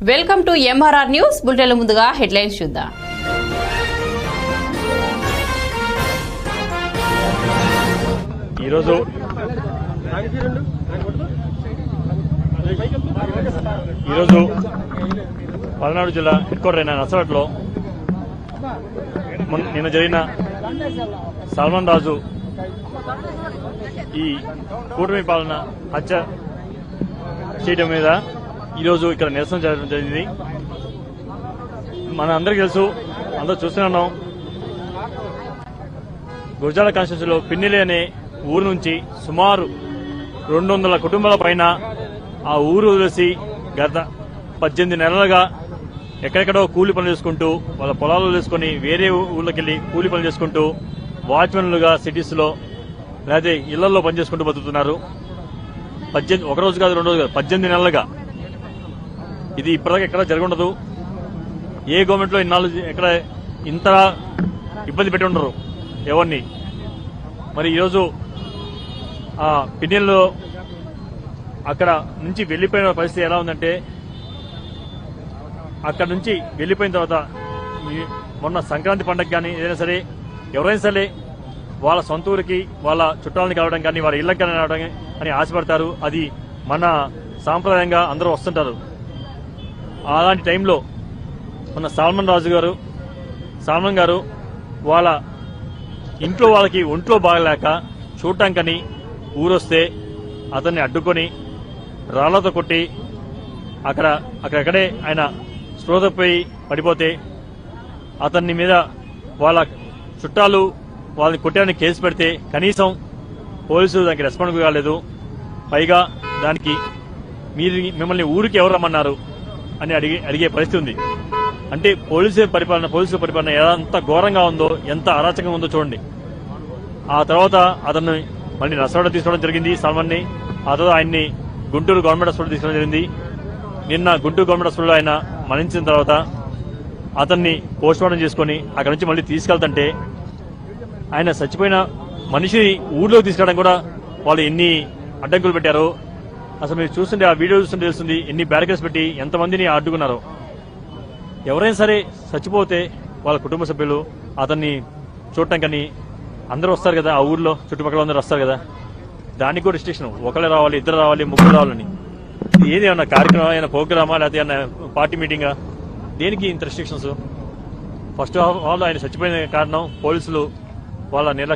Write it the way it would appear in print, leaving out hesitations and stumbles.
Welcome to MRR news బులెటిన్ల ముందుగా headlines చూద్దాం. ఈరోజు పల్నాడు జిల్లా హెడ్ క్వార్టర్ అయిన నర్సరాట్లో నిన్న జరిగిన సల్మాన్ రాజు ఈ కూటమి పాలన హత్య చేయడం మీద ఈరోజు ఇక్కడ నిరసన జరగడం జరిగింది. మన అందరికీ తెలుసు, అందరూ చూస్తున్నాం, గురజాల కాన్స్టిట్యూన్సీలో పిన్నెలి అనే ఊరు నుంచి సుమారు 200 కుటుంబాల పైన ఆ ఊరు వదిలేసి గత 18 నెలలుగా ఎక్కడెక్కడో కూలి పనులు చేసుకుంటూ వాళ్ళ పొలాలు వేసుకుని వేరే ఊళ్ళకెళ్లి కూలి పనులు చేసుకుంటూ వాచ్మెన్లుగా సిటీస్ లో లేదా ఇళ్లలో పనిచేసుకుంటూ బతుకుతున్నారు. ఒక రోజు కాదు, 2 రోజులు కాదు, 18 నెలలుగా. ఇది ఇప్పటిదాకా ఎక్కడ జరగundదు. ఏ గవర్నమెంట్ లో ఇన్నాళ్ళు ఎక్కడ ఇంత ఇబ్బంది పెట్టి ఉండరు ఎవరిని. మరి ఈరోజు ఆ పిన్నెల్లో అక్కడ నుంచి వెళ్లిపోయిన పరిస్థితి ఎలా ఉందంటే, అక్కడ నుంచి వెళ్లిపోయిన తర్వాత మొన్న సంక్రాంతి పండుగ కానీ ఏదైనా సరే ఎవరైనా సరే వాళ్ళ సొంత ఊరికి వాళ్ళ చుట్టాలని కలవడం కానీ వాళ్ళ ఇళ్లకు కానీ రావడం అని ఆశపడతారు. అది మన సాంప్రదాయంగా అందరూ వస్తుంటారు. అలాంటి టైంలో మన సాల్మన్ గారు వాళ్ళ ఇంట్లో వాళ్ళకి ఒంట్లో బాగలేక చూడటానికని ఊరొస్తే అతన్ని అడ్డుకొని రాళ్లతో కొట్టి అక్కడక్కడే ఆయన స్పృహ తప్పిపోయి పడిపోతే అతన్ని మీద వాళ్ళ చుట్టాలు వాళ్ళని కొట్టడానికి కేసు పెడితే కనీసం పోలీసులు దానికి రెస్పాండ్ కాలేదు. పైగా దానికి మిమ్మల్ని ఊరికి ఎవరు రమ్మన్నారు అని అడిగే పరిస్థితి ఉంది. అంటే పోలీసు పరిపాలన ఎంత ఘోరంగా ఉందో, ఎంత అరాచకంగా ఉందో చూడండి. ఆ తర్వాత అతన్ని మళ్ళీ నర్సరావులో తీసుకోవడం జరిగింది సల్మాన్ ని. ఆ తర్వాత ఆయన్ని గుంటూరు గవర్నమెంట్ హాస్పిటల్ తీసుకోవడం జరిగింది. నిన్న గుంటూరు గవర్నమెంట్ హాస్పిటల్లో ఆయన మరణించిన తర్వాత అతన్ని పోస్ట్ మార్టం చేసుకుని అక్కడి నుంచి మళ్ళీ తీసుకెళ్తుంటే ఆయన చచ్చిపోయిన మనిషిని ఊర్లోకి తీసుకెళ్ళడం కూడా వాళ్ళు ఎన్ని అడ్డంకులు పెట్టారో అసలు మీరు చూస్తుంటే, ఆ వీడియో చూస్తుంటే తెలుస్తుంది ఎన్ని బ్యారికేడ్స్ పెట్టి ఎంతమందిని అడ్డుకున్నారో. ఎవరైనా సరే చచ్చిపోతే వాళ్ళ కుటుంబ సభ్యులు అతన్ని చూడటానికని అందరూ వస్తారు కదా, ఆ ఊర్లో చుట్టుపక్కల అందరూ వస్తారు కదా. దానికి కూడా రిస్ట్రిక్షన్, ఒకళ్ళే రావాలి, ఇద్దరు రావాలి, ముగ్గురు రావాలని. ఏది ఏమన్నా కార్యక్రమం, ఏమైనా ప్రోగ్రామా, లేకపోతే ఏమన్నా పార్టీ మీటింగా? దేనికి ఇంత రిస్ట్రిక్షన్స్? ఫస్ట్ ఆఫ్ ఆల్ ఆయన చచ్చిపోయిన కారణం పోలీసులు వాళ్ళ నిర్లక్ష్యం.